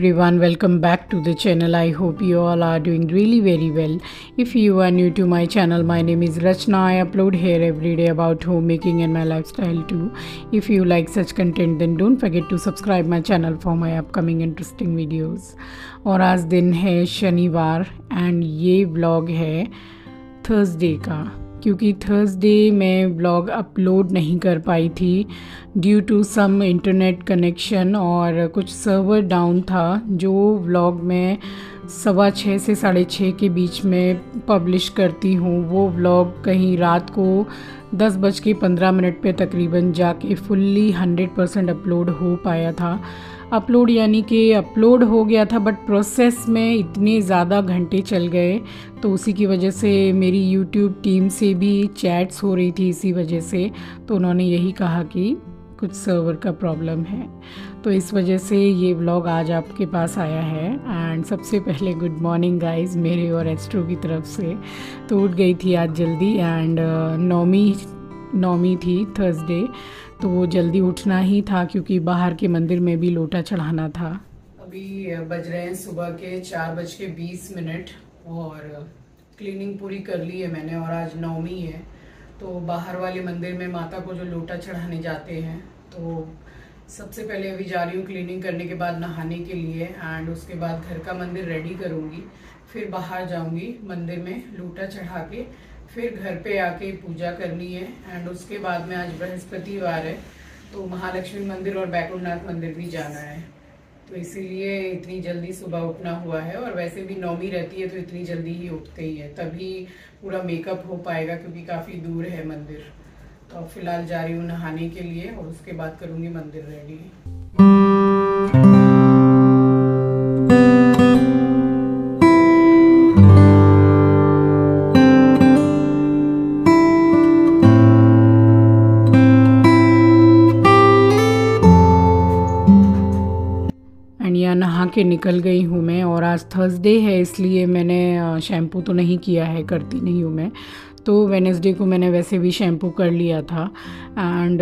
everyone, welcome back to the channel. I hope you all are doing really very well. If you are new to my channel, my name is Rachna. I upload here every day about homemaking and my lifestyle too. If you like such content then don't forget to subscribe my channel for my upcoming interesting videos. और आज दिन है शनिवार and ये vlog है Thursday का, क्योंकि Thursday मैं व्लॉग अपलोड नहीं कर पाई थी due to some internet connection और कुछ सर्वर डाउन था। जो व्लॉग मैं 6:15 से 6:30 के बीच में पब्लिश करती हूँ वो व्लॉग कहीं रात को 10:15 पे तकरीबन जाके फुल्ली 100% अपलोड हो पाया था। अपलोड यानी कि अपलोड हो गया था, बट प्रोसेस में इतने ज़्यादा घंटे चल गए तो उसी की वजह से मेरी यूट्यूब टीम से भी चैट्स हो रही थी इसी वजह से। तो उन्होंने यही कहा कि कुछ सर्वर का प्रॉब्लम है, तो इस वजह से ये व्लॉग आज आपके पास आया है। एंड सबसे पहले गुड मॉर्निंग गाइस मेरे और एस्ट्रो की तरफ से। तो उठ गई थी आज जल्दी एंड नौमी थी थर्सडे, तो जल्दी उठना ही था क्योंकि बाहर के मंदिर में भी लोटा चढ़ाना था। अभी बज रहे हैं सुबह के 4:20 और क्लीनिंग पूरी कर ली है मैंने और आज नौमी है, तो बाहर वाले मंदिर में माता को जो लोटा चढ़ाने जाते हैं तो सबसे पहले अभी जा रही हूँ क्लीनिंग करने के बाद नहाने के लिए एंड उसके बाद घर का मंदिर रेडी करूँगी, फिर बाहर जाऊँगी मंदिर में लोटा चढ़ा के फिर घर पे आके पूजा करनी है। एंड उसके बाद में आज बृहस्पतिवार है तो महालक्ष्मी मंदिर और बैकुंठनाथ मंदिर भी जाना है, तो इसीलिए इतनी जल्दी सुबह उठना हुआ है। और वैसे भी नौमी रहती है तो इतनी जल्दी ही उठते ही है, तभी पूरा मेकअप हो पाएगा क्योंकि काफ़ी दूर है मंदिर। तो अब फिलहाल जा रही हूँ नहाने के लिए और उसके बाद करूँगी मंदिर रेडी। नहा के निकल गई हूँ मैं और आज थर्सडे है इसलिए मैंने शैम्पू तो नहीं किया है, करती नहीं हूँ मैं, तो वेडनेसडे को मैंने वैसे भी शैम्पू कर लिया था। एंड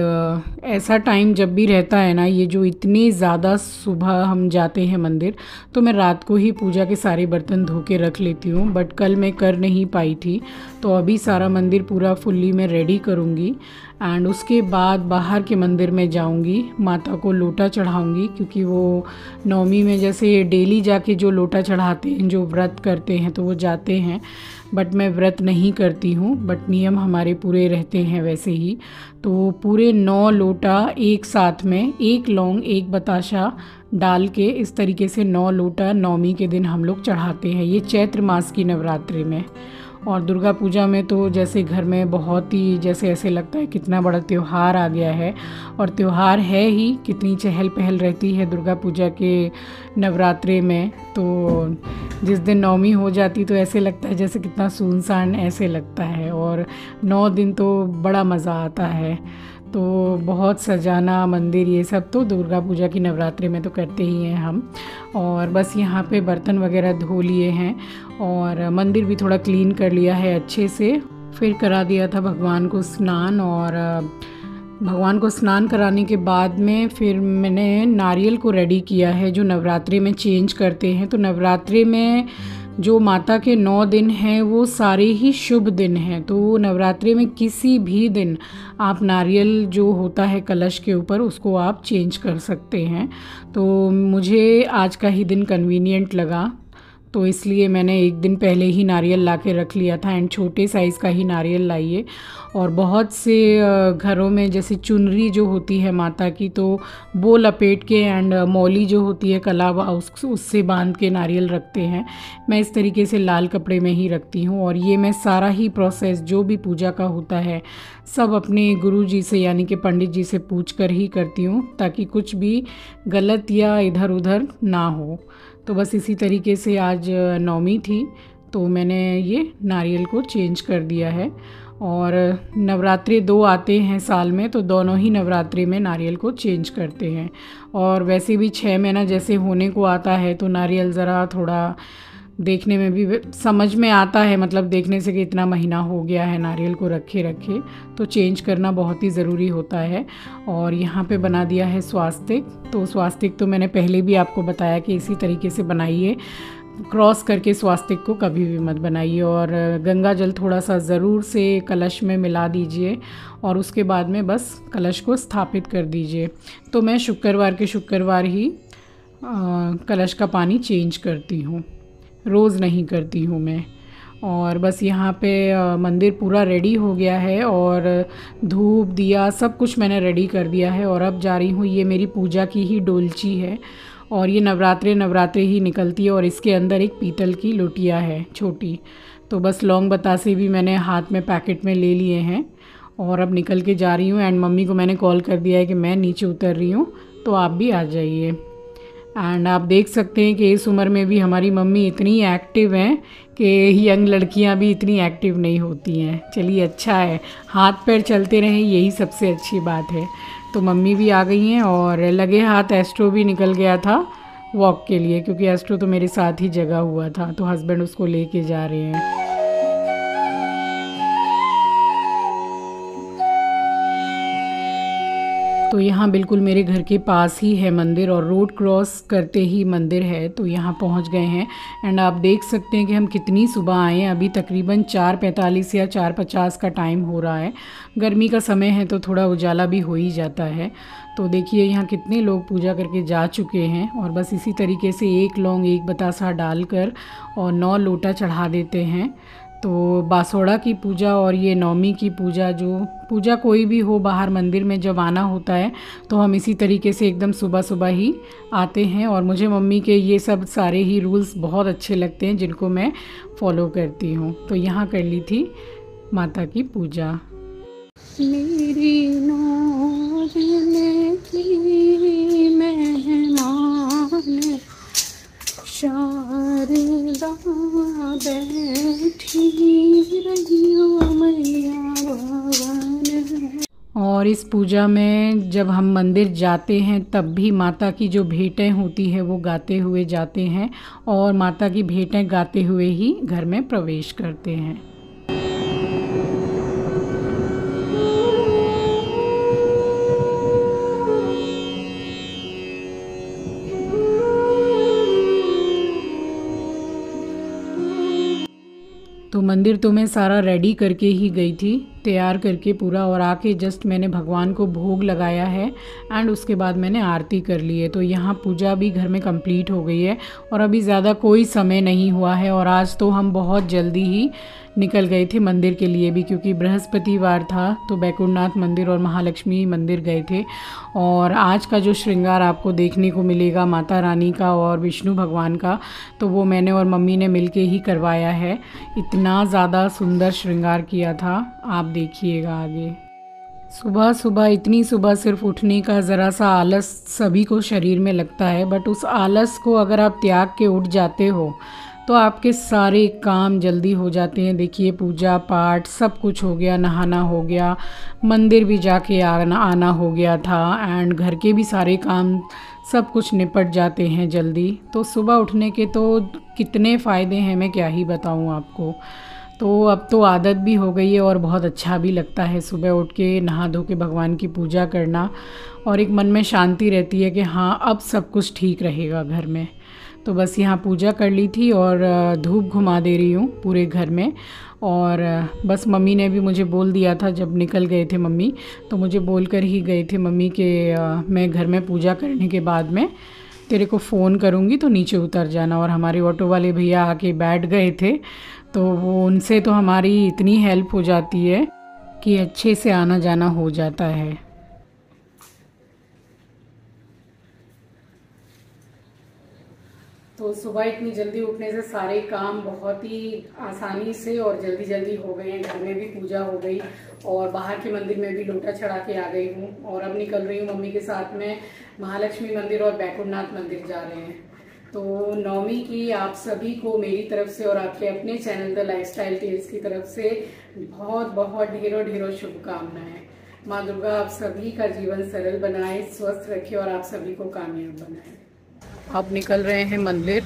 ऐसा टाइम जब भी रहता है ना, ये जो इतनी ज़्यादा सुबह हम जाते हैं मंदिर, तो मैं रात को ही पूजा के सारे बर्तन धो के रख लेती हूँ, बट कल मैं कर नहीं पाई थी तो अभी सारा मंदिर पूरा फुल्ली मैं रेडी करूँगी। एंड उसके बाद बाहर के मंदिर में जाऊंगी, माता को लोटा चढ़ाऊंगी क्योंकि वो नौमी में जैसे डेली जाके जो लोटा चढ़ाते हैं, जो व्रत करते हैं तो वो जाते हैं, बट मैं व्रत नहीं करती हूँ, बट नियम हमारे पूरे रहते हैं वैसे ही। तो पूरे 9 लोटा एक साथ में, 1 लौंग 1 बताशा डाल के इस तरीके से 9 लोटा नौमी के दिन हम लोग चढ़ाते हैं, ये चैत्र मास की नवरात्रि में। और दुर्गा पूजा में तो जैसे घर में बहुत ही जैसे ऐसे लगता है कितना बड़ा त्यौहार आ गया है, और त्यौहार है ही, कितनी चहल पहल रहती है दुर्गा पूजा के नवरात्रि में। तो जिस दिन नौमी हो जाती तो ऐसे लगता है जैसे कितना सुनसान ऐसे लगता है, और 9 दिन तो बड़ा मज़ा आता है। तो बहुत सजाना मंदिर ये सब तो दुर्गा पूजा की नवरात्रि में तो करते ही हैं हम। और बस यहाँ पे बर्तन वगैरह धो लिए हैं और मंदिर भी थोड़ा क्लीन कर लिया है अच्छे से, फिर करा दिया था भगवान को स्नान। और भगवान को स्नान कराने के बाद में फिर मैंने नारियल को रेडी किया है, जो नवरात्रि में चेंज करते हैं। तो नवरात्रि में जो माता के 9 दिन हैं वो सारे ही शुभ दिन हैं, तो नवरात्रि में किसी भी दिन आप नारियल जो होता है कलश के ऊपर उसको आप चेंज कर सकते हैं। तो मुझे आज का ही दिन कन्वीनियंट लगा तो इसलिए मैंने एक दिन पहले ही नारियल ला के रख लिया था। एंड छोटे साइज़ का ही नारियल लाइए। और बहुत से घरों में जैसे चुनरी जो होती है माता की तो वो लपेट के एंड मौली जो होती है कलावा उससे बांध के नारियल रखते हैं। मैं इस तरीके से लाल कपड़े में ही रखती हूँ। और ये मैं सारा ही प्रोसेस जो भी पूजा का होता है सब अपने गुरु जी से यानी कि पंडित जी से पूछ कर ही करती हूँ, ताकि कुछ भी गलत या इधर उधर ना हो। तो बस इसी तरीके से आज नौमी थी तो मैंने ये नारियल को चेंज कर दिया है। और नवरात्रि 2 आते हैं साल में, तो दोनों ही नवरात्रि में नारियल को चेंज करते हैं। और वैसे भी 6 महीना जैसे होने को आता है तो नारियल ज़रा थोड़ा देखने में भी समझ में आता है, मतलब देखने से कि इतना महीना हो गया है नारियल को रखे रखे, तो चेंज करना बहुत ही ज़रूरी होता है। और यहाँ पे बना दिया है स्वास्तिक। तो स्वास्तिक तो मैंने पहले भी आपको बताया कि इसी तरीके से बनाइए, क्रॉस करके स्वास्तिक को कभी भी मत बनाइए। और गंगा जल थोड़ा सा ज़रूर से कलश में मिला दीजिए और उसके बाद में बस कलश को स्थापित कर दीजिए। तो मैं शुक्रवार के शुक्रवार ही कलश का पानी चेंज करती हूँ, रोज़ नहीं करती हूँ मैं। और बस यहाँ पे मंदिर पूरा रेडी हो गया है और धूप दिया सब कुछ मैंने रेडी कर दिया है। और अब जा रही हूँ, ये मेरी पूजा की ही डोलची है और ये नवरात्रे ही निकलती है और इसके अंदर एक पीतल की लोटिया है छोटी। तो बस लौंग बतासे भी मैंने हाथ में पैकेट में ले लिए हैं और अब निकल के जा रही हूँ। एंड मम्मी को मैंने कॉल कर दिया है कि मैं नीचे उतर रही हूँ, तो आप भी आ जाइए। एंड आप देख सकते हैं कि इस उम्र में भी हमारी मम्मी इतनी एक्टिव हैं कि यंग लड़कियां भी इतनी एक्टिव नहीं होती हैं। चलिए अच्छा है, हाथ पैर चलते रहें, यही सबसे अच्छी बात है। तो मम्मी भी आ गई हैं और लगे हाथ एस्ट्रो भी निकल गया था वॉक के लिए, क्योंकि एस्ट्रो तो मेरे साथ ही जगा हुआ था, तो हस्बैंड उसको लेके जा रहे हैं। तो यहाँ बिल्कुल मेरे घर के पास ही है मंदिर और रोड क्रॉस करते ही मंदिर है, तो यहाँ पहुँच गए हैं। एंड आप देख सकते हैं कि हम कितनी सुबह आए हैं, अभी तकरीबन 4:45 या 4:50 का टाइम हो रहा है। गर्मी का समय है तो थोड़ा उजाला भी हो ही जाता है। तो देखिए यहाँ कितने लोग पूजा करके जा चुके हैं और बस इसी तरीके से 1 लौंग 1 बतासा डालकर और 9 लोटा चढ़ा देते हैं। तो बासोड़ा की पूजा और ये नवमी की पूजा, जो पूजा कोई भी हो बाहर मंदिर में जब आना होता है तो हम इसी तरीके से एकदम सुबह सुबह ही आते हैं। और मुझे मम्मी के ये सब सारे ही रूल्स बहुत अच्छे लगते हैं जिनको मैं फॉलो करती हूँ। तो यहाँ कर ली थी माता की पूजा। मेरी मेहमान शारदा बैठी रहियो मैया भवन। और इस पूजा में जब हम मंदिर जाते हैं तब भी माता की जो भेंटें होती है वो गाते हुए जाते हैं और माता की भेंटें गाते हुए ही घर में प्रवेश करते हैं। तो मंदिर तो मैं सारा रेडी करके ही गई थी, तैयार करके पूरा, और आके जस्ट मैंने भगवान को भोग लगाया है एंड उसके बाद मैंने आरती कर ली है। तो यहाँ पूजा भी घर में कंप्लीट हो गई है और अभी ज़्यादा कोई समय नहीं हुआ है। और आज तो हम बहुत जल्दी ही निकल गए थे मंदिर के लिए भी, क्योंकि बृहस्पतिवार था तो बैकुंठनाथ मंदिर और महालक्ष्मी मंदिर गए थे। और आज का जो श्रृंगार आपको देखने को मिलेगा माता रानी का और विष्णु भगवान का, तो वो मैंने और मम्मी ने मिलके ही करवाया है। इतना ज़्यादा सुंदर श्रृंगार किया था, आप देखिएगा आगे। सुबह सुबह, इतनी सुबह सिर्फ उठने का ज़रा सा आलस सभी को शरीर में लगता है, बट उस आलस को अगर आप त्याग के उठ जाते हो तो आपके सारे काम जल्दी हो जाते हैं। देखिए पूजा पाठ सब कुछ हो गया, नहाना हो गया, मंदिर भी जाके आना हो गया था एंड घर के भी सारे काम सब कुछ निपट जाते हैं जल्दी। तो सुबह उठने के तो कितने फ़ायदे हैं, मैं क्या ही बताऊं आपको। तो अब तो आदत भी हो गई है और बहुत अच्छा भी लगता है सुबह उठ के नहा धो के भगवान की पूजा करना, और एक मन में शांति रहती है कि हाँ अब सब कुछ ठीक रहेगा घर में। तो बस यहाँ पूजा कर ली थी और धूप घुमा दे रही हूँ पूरे घर में। और बस मम्मी ने भी मुझे बोल दिया था, जब निकल गए थे मम्मी तो मुझे बोल कर ही गए थे मम्मी के मैं घर में पूजा करने के बाद में तेरे को फ़ोन करूँगी तो नीचे उतर जाना। और हमारे ऑटो वाले भैया आके बैठ गए थे, तो वो उनसे तो हमारी इतनी हेल्प हो जाती है कि अच्छे से आना जाना हो जाता है। तो सुबह इतनी जल्दी उठने से सारे काम बहुत ही आसानी से और जल्दी जल्दी हो गए हैं। घर में भी पूजा हो गई और बाहर के मंदिर में भी लोटा चढ़ा के आ गई हूँ। और अब निकल रही हूँ मम्मी के साथ में महालक्ष्मी मंदिर और बैकुंठनाथ मंदिर जा रहे हैं। तो नवमी की आप सभी को मेरी तरफ से और आपके अपने चैनल द लाइफस्टाइल टेल्स की तरफ से बहुत बहुत ढेरों ढेरों शुभकामनाएं। माँ दुर्गा आप सभी का जीवन सरल बनाए, स्वस्थ रखे और आप सभी को कामयाब बनाए। अब निकल रहे हैं मंदिर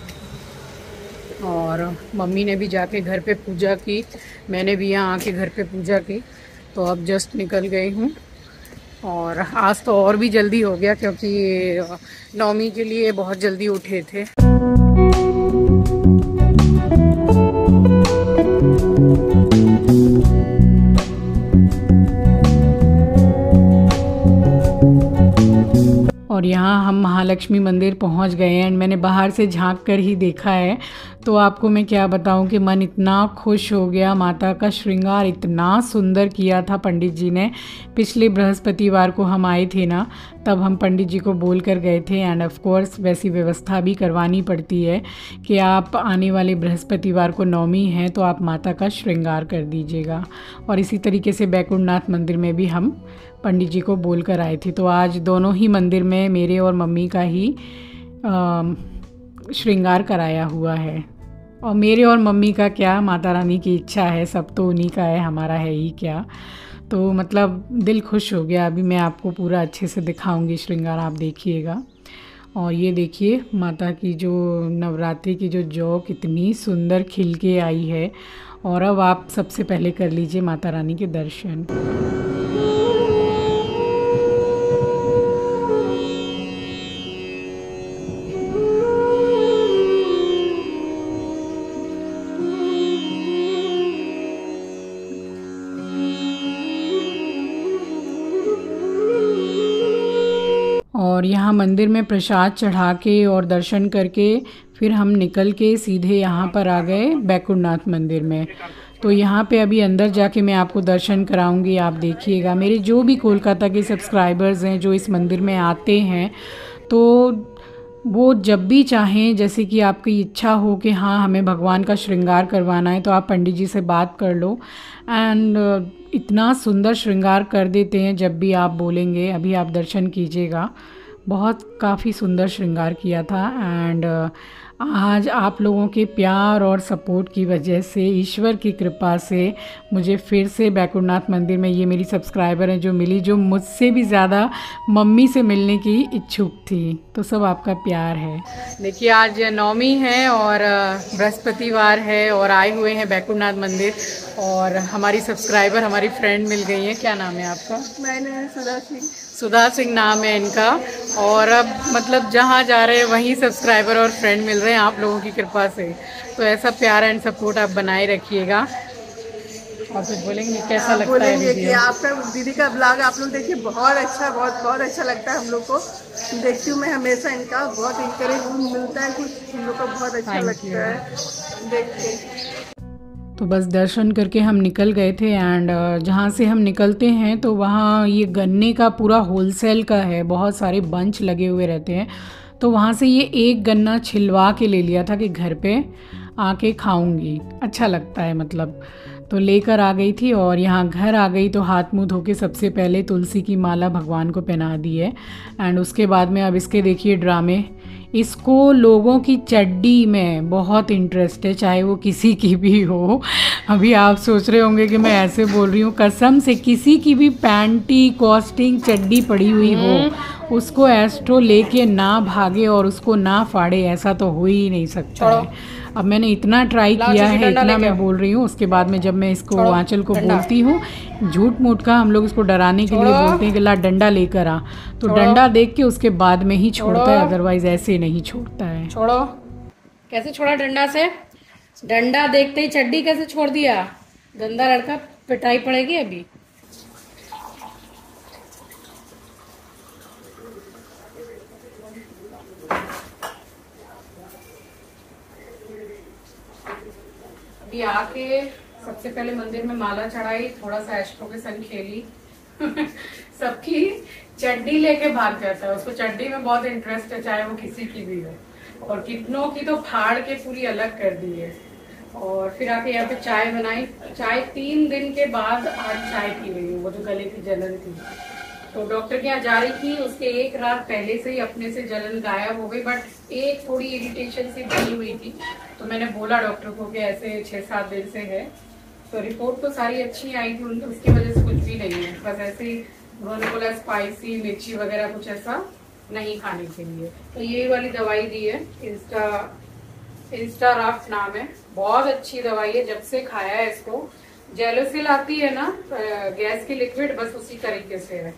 और मम्मी ने भी जाके घर पे पूजा की, मैंने भी यहाँ आके घर पे पूजा की। तो अब जस्ट निकल गई हूँ। और आज तो और भी जल्दी हो गया क्योंकि नवमी के लिए बहुत जल्दी उठे थे। और यहाँ हम महालक्ष्मी मंदिर पहुँच गए हैं एंड मैंने बाहर से झांक कर ही देखा है, तो आपको मैं क्या बताऊँ कि मन इतना खुश हो गया। माता का श्रृंगार इतना सुंदर किया था पंडित जी ने। पिछले बृहस्पतिवार को हम आए थे ना, तब हम पंडित जी को बोल कर गए थे एंड ऑफ कोर्स वैसी व्यवस्था भी करवानी पड़ती है कि आप आने वाले बृहस्पतिवार को नवमी है तो आप माता का श्रृंगार कर दीजिएगा। और इसी तरीके से बैकुंठनाथ मंदिर में भी हम पंडित जी को बोल कर आए थे। तो आज दोनों ही मंदिर में मेरे और मम्मी का ही श्रृंगार कराया हुआ है। और मेरे और मम्मी का क्या, माता रानी की इच्छा है, सब तो उन्हीं का है, हमारा है ही क्या। तो मतलब दिल खुश हो गया। अभी मैं आपको पूरा अच्छे से दिखाऊंगी श्रृंगार, आप देखिएगा। और ये देखिए माता की जो नवरात्रि की जो जौ कितनी सुंदर खिल के आई है। और अब आप सबसे पहले कर लीजिए माता रानी के दर्शन। और यहाँ मंदिर में प्रसाद चढ़ा के और दर्शन करके फिर हम निकल के सीधे यहाँ पर आ गए बैकुंठनाथ मंदिर में। तो यहाँ पे अभी अंदर जाके मैं आपको दर्शन कराऊंगी, आप देखिएगा। मेरे जो भी कोलकाता के सब्सक्राइबर्स हैं जो इस मंदिर में आते हैं, तो वो जब भी चाहें, जैसे कि आपकी इच्छा हो कि हाँ हमें भगवान का श्रृंगार करवाना है, तो आप पंडित जी से बात कर लो एंड इतना सुंदर श्रृंगार कर देते हैं जब भी आप बोलेंगे। अभी आप दर्शन कीजिएगा, बहुत काफ़ी सुंदर श्रृंगार किया था। एंड आज आप लोगों के प्यार और सपोर्ट की वजह से, ईश्वर की कृपा से मुझे फिर से बैकुंठनाथ मंदिर में ये मेरी सब्सक्राइबर हैं जो मिली, जो मुझसे भी ज़्यादा मम्मी से मिलने की इच्छुक थी। तो सब आपका प्यार है। देखिए आज नवमी है और बृहस्पतिवार है और आए हुए हैं बैकुंठनाथ मंदिर। और हमारी सब्सक्राइबर, हमारी फ्रेंड मिल गई है। क्या नाम है आपका? मैंने सुधा सिंह नाम है इनका। और अब मतलब जहाँ जा रहे हैं वहीं सब्सक्राइबर और फ्रेंड मिल रहे हैं आप लोगों की कृपा से। तो ऐसा प्यार एंड सपोर्ट आप बनाए रखिएगा। और कुछ बोलेंगे, कैसा लगता है बोलेंगे कि आपका दीदी का ब्लॉग आप लोग देखिए, बहुत अच्छा, बहुत अच्छा लगता है हम लोग को। देखती हूँ मैं हमेशा, इनका बहुत इंकरेज मिलता है, कुछ हम लोग को बहुत अच्छा लगता है देख के। तो बस दर्शन करके हम निकल गए थे एंड जहाँ से हम निकलते हैं तो वहाँ ये गन्ने का पूरा होलसेल का है, बहुत सारे बंच लगे हुए रहते हैं। तो वहाँ से ये एक गन्ना छिलवा के ले लिया था कि घर पे आके खाऊंगी, अच्छा लगता है मतलब। तो लेकर आ गई थी और यहाँ घर आ गई तो हाथ मुंह धो के सबसे पहले तुलसी की माला भगवान को पहना दी है। एंड उसके बाद में अब इसके देखिए ड्रामे। इसको लोगों की चड्डी में बहुत इंटरेस्ट है, चाहे वो किसी की भी हो। अभी आप सोच रहे होंगे कि मैं ऐसे बोल रही हूँ, कसम से किसी की भी पैंटी कॉस्टिंग चड्डी पड़ी हुई हो, उसको एस्ट्रो लेके ना भागे और उसको ना फाड़े, ऐसा तो हो ही नहीं सकता है। अब मैंने इतना ट्राई किया है, इतना मैं बोल रही हूँ। उसके बाद में जब मैं इसको आंचल को बोलती हूँ, झूठ मूठ का हम लोग इसको डराने के लिए बोलते हैं कि ला डंडा लेकर आ, तो डंडा देख के उसके बाद में ही छोड़ता है, अदरवाइज ऐसे नहीं छोड़ता है। छोड़ो, कैसे छोड़ा डंडा से? डंडा देखते ही चड्डी कैसे छोड़ दिया? गंदा लड़का, पिटाई पड़ेगी अभी। अभी आके सबसे पहले मंदिर में माला चढ़ाई, थोड़ा सा एस्ट्रो के संग खेली। सबकी चड्डी लेके भाग जाता है, उसको चड्डी में बहुत इंटरेस्ट है, चाहे वो किसी की भी हो। और कितनों की तो फाड़ के पूरी अलग कर दी है। और फिर आके यहाँ पे चाय बनाई। चाय 3 दिन के बाद आज चाय पी रही हूँ, वो जो गले की जलन थी। तो डॉक्टर के यहाँ जा रही थी, उसके एक रात पहले से ही अपने से जलन गायब हो गई, बट एक थोड़ी इरिटेशन सी बनी हुई थी। तो मैंने बोला डॉक्टर को कि ऐसे 6-7 दिन से है। तो रिपोर्ट तो सारी अच्छी आई थी, उसकी वजह से कुछ भी नहीं है, बस ऐसे ही उन्होंने बोला स्पाइसी मिर्ची वगैरह कुछ ऐसा नहीं खाने के लिए। तो ये वाली दवाई दी है, इसका इंस्टा राफ्ट नाम है, बहुत अच्छी दवाई है। जब से खाया है इसको, जेलोसिल आती है ना गैस की लिक्विड, बस उसी तरीके से है।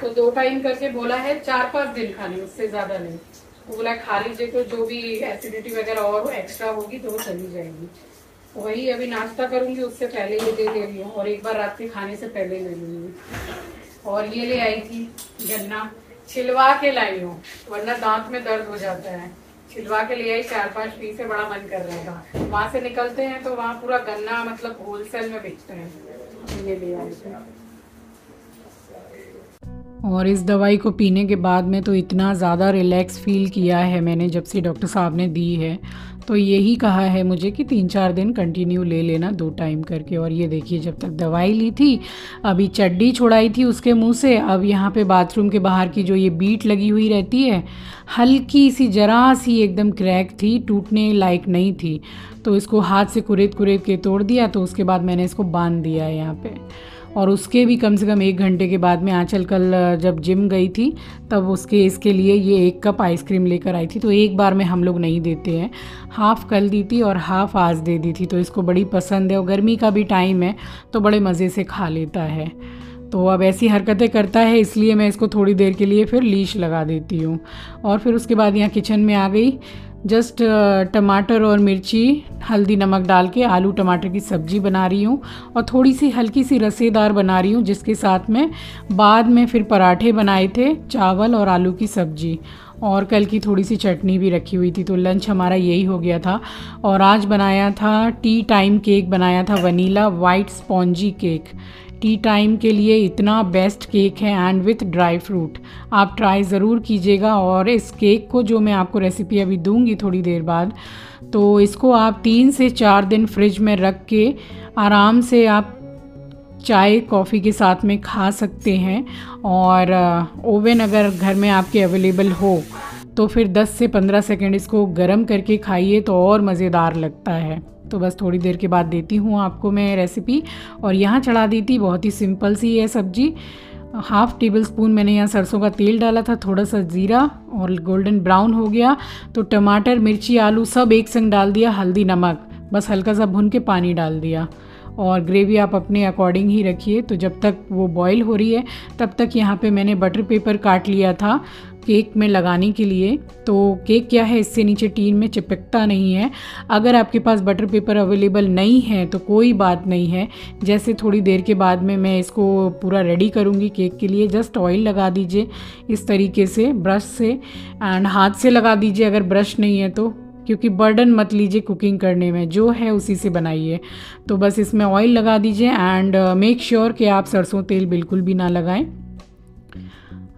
तो 2 टाइम करके बोला है, 4-5 दिन खानी, उससे ज्यादा नहीं। तो बोला खा लीजिए, तो जो भी एसिडिटी वगैरह और एक्स्ट्रा होगी तो वो चली जाएगी। वही अभी नाश्ता करूंगी, उससे पहले ये दे रही हूँ, और एक बार रात के खाने से पहले ले लूंगी। और ये ले आई थी गन्ना, छिलवा के लाई हूँ, वरना दांत में दर्द हो जाता है। छिलवा के ले आई 4-5 पीस से, बड़ा मन कर रहा था। वहां से निकलते हैं तो वहाँ पूरा गन्ना मतलब होलसेल में बेचते हैं, ये ले आई थी। और इस दवाई को पीने के बाद में तो इतना ज़्यादा रिलैक्स फील किया है मैंने, जब से डॉक्टर साहब ने दी है। तो यही कहा है मुझे कि 3-4 दिन कंटिन्यू ले लेना 2 टाइम करके। और ये देखिए, जब तक दवाई ली थी, अभी चड्डी छुड़ाई थी उसके मुंह से, अब यहाँ पे बाथरूम के बाहर की जो ये बीट लगी हुई रहती है, हल्की सी जरा सी एकदम क्रैक थी, टूटने लायक नहीं थी। तो इसको हाथ से कुरेद कुरेद के तोड़ दिया। तो उसके बाद मैंने इसको बांध दिया है यहाँ पे। और उसके भी कम से कम 1 घंटे के बाद में आंचल कल जब जिम गई थी, तब इसके लिए ये 1 कप आइसक्रीम लेकर आई थी। तो एक बार में हम लोग नहीं देते हैं, हाफ़ कल दी थी और हाफ़ आज दे दी थी। तो इसको बड़ी पसंद है, और गर्मी का भी टाइम है तो बड़े मज़े से खा लेता है। तो अब ऐसी हरकतें करता है, इसलिए मैं इसको थोड़ी देर के लिए फिर लीश लगा देती हूँ। और फिर उसके बाद यहाँ किचन में आ गई, जस्ट टमाटर और मिर्ची, हल्दी नमक डाल के आलू टमाटर की सब्ज़ी बना रही हूँ, और थोड़ी सी हल्की सी रसेदार बना रही हूँ, जिसके साथ में बाद में फिर पराठे बनाए थे, चावल और आलू की सब्ज़ी, और कल की थोड़ी सी चटनी भी रखी हुई थी। तो लंच हमारा यही हो गया था। और आज बनाया था टी टाइम केक, बनाया था vanilla white spongy cake. T time के लिए इतना बेस्ट केक है, एंड विथ ड्राई फ्रूट। आप ट्राई ज़रूर कीजिएगा। और इस केक को जो मैं आपको रेसिपी अभी दूंगी थोड़ी देर बाद, तो इसको आप 3 से 4 दिन फ्रिज में रख के आराम से आप चाय कॉफ़ी के साथ में खा सकते हैं। और ओवन अगर घर में आपके अवेलेबल हो तो फिर 10 से 15 सेकंड इसको गर्म करके खाइए, तो और मज़ेदार लगता है। तो बस थोड़ी देर के बाद देती हूँ आपको मैं रेसिपी। और यहाँ चढ़ा दी थी, बहुत ही सिंपल सी है सब्जी। 1/2 टेबल स्पून मैंने यहाँ सरसों का तेल डाला था, थोड़ा सा ज़ीरा, और गोल्डन ब्राउन हो गया तो टमाटर मिर्ची आलू सब एक संग डाल दिया, हल्दी नमक, बस हल्का सा भून के पानी डाल दिया। और ग्रेवी आप अपने अकॉर्डिंग ही रखिए। तो जब तक वो बॉईल हो रही है, तब तक यहाँ पे मैंने बटर पेपर काट लिया था केक में लगाने के लिए। तो केक क्या है, इससे नीचे टीन में चिपकता नहीं है। अगर आपके पास बटर पेपर अवेलेबल नहीं है तो कोई बात नहीं है। जैसे थोड़ी देर के बाद में मैं इसको पूरा रेडी करूँगी केक के लिए, जस्ट ऑयल लगा दीजिए इस तरीके से ब्रश से, एंड हाथ से लगा दीजिए अगर ब्रश नहीं है तो, क्योंकि बर्डन मत लीजिए कुकिंग करने में, जो है उसी से बनाइए। तो बस इसमें ऑयल लगा दीजिए, एंड मेक श्योर कि आप सरसों तेल बिल्कुल भी ना लगाएं,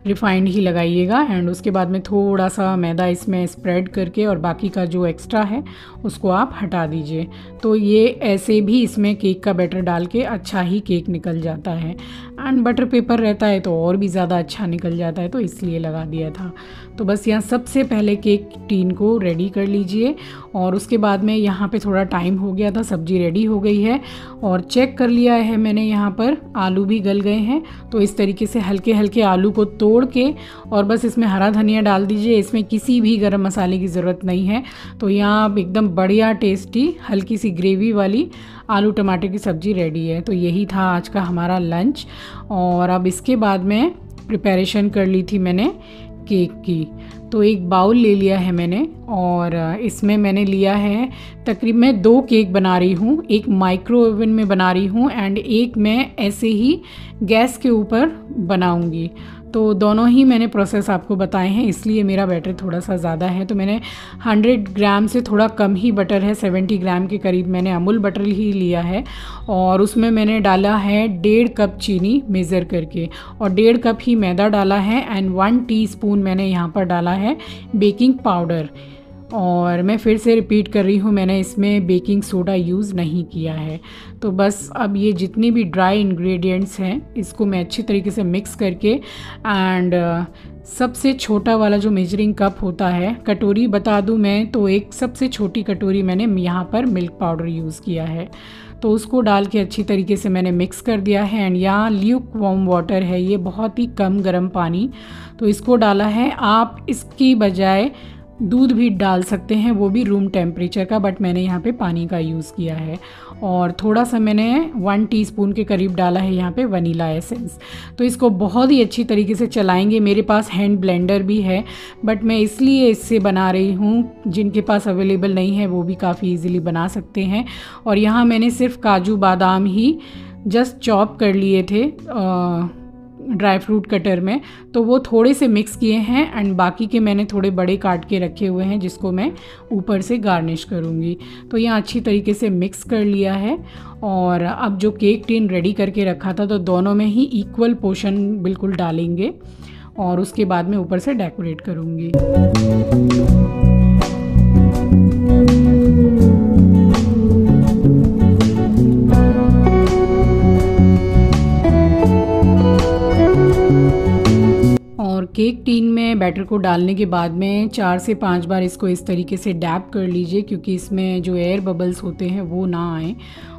रिफाइंड ही लगाइएगा। एंड उसके बाद में थोड़ा सा मैदा इसमें स्प्रेड करके, और बाकी का जो एक्स्ट्रा है उसको आप हटा दीजिए। तो ये ऐसे भी इसमें केक का बैटर डाल के अच्छा ही केक निकल जाता है। एंड बटर पेपर रहता है तो और भी ज़्यादा अच्छा निकल जाता है, तो इसलिए लगा दिया था। तो बस यहाँ सबसे पहले केक टीन को रेडी कर लीजिए। और उसके बाद में यहाँ पे थोड़ा टाइम हो गया था, सब्ज़ी रेडी हो गई है, और चेक कर लिया है मैंने, यहाँ पर आलू भी गल गए हैं। तो इस तरीके से हल्के हल्के आलू को तोड़ के, और बस इसमें हरा धनिया डाल दीजिए। इसमें किसी भी गरम मसाले की ज़रूरत नहीं है। तो यहाँ आप एकदम बढ़िया टेस्टी हल्की सी ग्रेवी वाली आलू टमाटर की सब्ज़ी रेडी है। तो यही था आज का हमारा लंच। और अब इसके बाद में प्रिपरेशन कर ली थी मैंने केक की। तो एक बाउल ले लिया है मैंने, और इसमें मैंने लिया है तकरीबन, मैं 2 केक बना रही हूँ। एक माइक्रो ओवन में बना रही हूँ, एंड एक मैं ऐसे ही गैस के ऊपर बनाऊँगी। तो दोनों ही मैंने प्रोसेस आपको बताए हैं, इसलिए मेरा बैटर थोड़ा सा ज़्यादा है। तो मैंने 100 ग्राम से थोड़ा कम ही बटर है, 70 ग्राम के करीब मैंने अमूल बटर ही लिया है। और उसमें मैंने डाला है 1.5 कप चीनी मेज़र करके, और 1.5 कप ही मैदा डाला है, एंड 1 टीस्पून मैंने यहाँ पर डाला है बेकिंग पाउडर। और मैं फिर से रिपीट कर रही हूँ, मैंने इसमें बेकिंग सोडा यूज़ नहीं किया है। तो बस अब ये जितने भी ड्राई इंग्रेडिएंट्स हैं, इसको मैं अच्छी तरीके से मिक्स करके, एंड सबसे छोटा वाला जो मेजरिंग कप होता है, कटोरी बता दूँ मैं, तो एक सबसे छोटी कटोरी मैंने यहाँ पर मिल्क पाउडर यूज़ किया है। तो उसको डाल के अच्छी तरीके से मैंने मिक्स कर दिया है। एंड यहाँ ल्यूक वार्म वाटर है, ये बहुत ही कम गर्म पानी, तो इसको डाला है। आप इसकी बजाय दूध भी डाल सकते हैं, वो भी रूम टेम्परेचर का, बट मैंने यहाँ पे पानी का यूज़ किया है। और थोड़ा सा मैंने 1 टीस्पून के करीब डाला है यहाँ पे वनीला एसेंस। तो इसको बहुत ही अच्छी तरीके से चलाएंगे। मेरे पास हैंड ब्लेंडर भी है, बट मैं इसलिए इससे बना रही हूँ, जिनके पास अवेलेबल नहीं है वो भी काफ़ी ईजिली बना सकते हैं। और यहाँ मैंने सिर्फ काजू बादाम ही जस्ट चॉप कर लिए थे ड्राई फ्रूट कटर में, तो वो थोड़े से मिक्स किए हैं एंड बाकी के मैंने थोड़े बड़े काट के रखे हुए हैं, जिसको मैं ऊपर से गार्निश करूँगी। तो यहाँ अच्छी तरीके से मिक्स कर लिया है। और अब जो केक टिन रेडी करके रखा था, तो दोनों में ही इक्वल पोर्शन बिल्कुल डालेंगे और उसके बाद में ऊपर से डेकोरेट करूँगी। केक टीन में बैटर को डालने के बाद में 4 से 5 बार इसको इस तरीके से डैप कर लीजिए, क्योंकि इसमें जो एयर बबल्स होते हैं वो ना आए।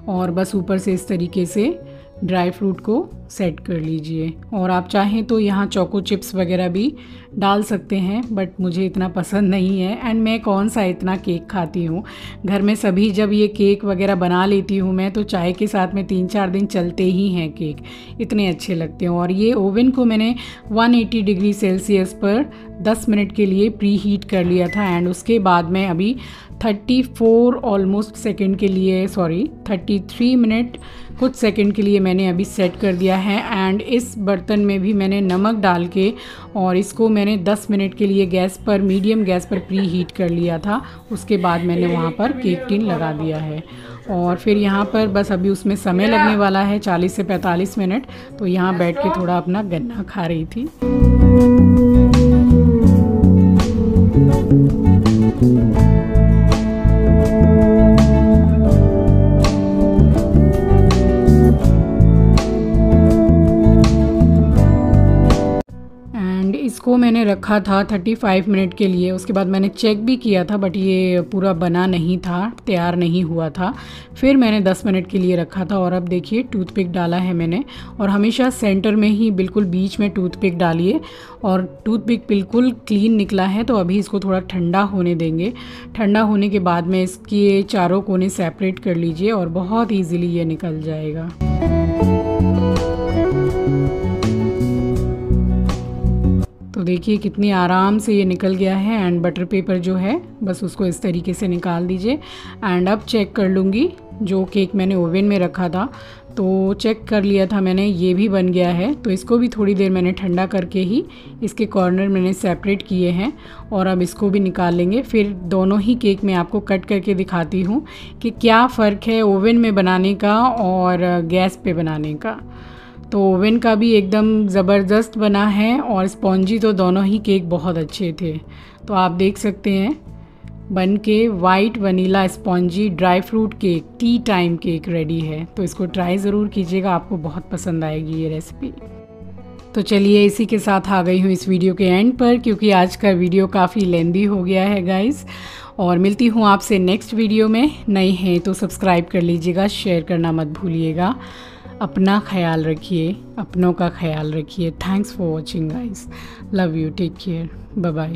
और बस ऊपर से इस तरीके से ड्राई फ्रूट को सेट कर लीजिए। और आप चाहें तो यहाँ चोको चिप्स वगैरह भी डाल सकते हैं, बट मुझे इतना पसंद नहीं है एंड मैं कौन सा इतना केक खाती हूँ। घर में सभी जब ये केक वगैरह बना लेती हूँ मैं, तो चाय के साथ में 3-4 दिन चलते ही हैं केक, इतने अच्छे लगते हैं। और ये ओवन को मैंने 180 डिग्री सेल्सियस पर 10 मिनट के लिए प्री हीट कर लिया था एंड उसके बाद में अभी 34 ऑलमोस्ट सेकेंड के लिए 33 मिनट कुछ सेकंड के लिए मैंने अभी सेट कर दिया है। एंड इस बर्तन में भी मैंने नमक डाल के और इसको मैंने 10 मिनट के लिए गैस पर, मीडियम गैस पर प्री हीट कर लिया था। उसके बाद मैंने वहाँ पर केक टिन लगा दिया है और फिर यहाँ पर बस अभी उसमें समय लगने वाला है 40 से 45 मिनट। तो यहाँ बैठ के थोड़ा अपना गन्ना खा रही थी। इसको मैंने रखा था 35 मिनट के लिए। उसके बाद मैंने चेक भी किया था, बट ये पूरा बना नहीं था, तैयार नहीं हुआ था। फिर मैंने 10 मिनट के लिए रखा था और अब देखिए टूथपिक डाला है मैंने। और हमेशा सेंटर में ही बिल्कुल बीच में टूथपिक डालिए। और टूथपिक बिल्कुल क्लीन निकला है, तो अभी इसको थोड़ा ठंडा होने देंगे। ठंडा होने के बाद में इसके चारों कोने सेपरेट कर लीजिए और बहुत ईजीली ये निकल जाएगा। तो देखिए कितनी आराम से ये निकल गया है। एंड बटर पेपर जो है बस उसको इस तरीके से निकाल दीजिए। एंड अब चेक कर लूँगी, जो केक मैंने ओवन में रखा था तो चेक कर लिया था मैंने, ये भी बन गया है। तो इसको भी थोड़ी देर मैंने ठंडा करके ही इसके कॉर्नर मैंने सेपरेट किए हैं और अब इसको भी निकाल लेंगे। फिर दोनों ही केक मैं आपको कट करके दिखाती हूँ कि क्या फ़र्क है ओवन में बनाने का और गैस पे बनाने का। तो ओवन का भी एकदम ज़बरदस्त बना है और स्पॉन्जी तो दोनों ही केक बहुत अच्छे थे। तो आप देख सकते हैं बन के white vanilla spongy dry fruit cake, T time cake ready है। तो इसको ट्राई ज़रूर कीजिएगा, आपको बहुत पसंद आएगी ये रेसिपी। तो चलिए इसी के साथ आ गई हूँ इस वीडियो के एंड पर, क्योंकि आज का वीडियो काफ़ी लेंदी हो गया है गाइज़। और मिलती हूँ आपसे नेक्स्ट वीडियो में। नए हैं तो सब्सक्राइब कर लीजिएगा, शेयर करना मत भूलिएगा। अपना ख्याल रखिए, अपनों का ख्याल रखिए। Thanks for watching guys, love you, take care, bye bye.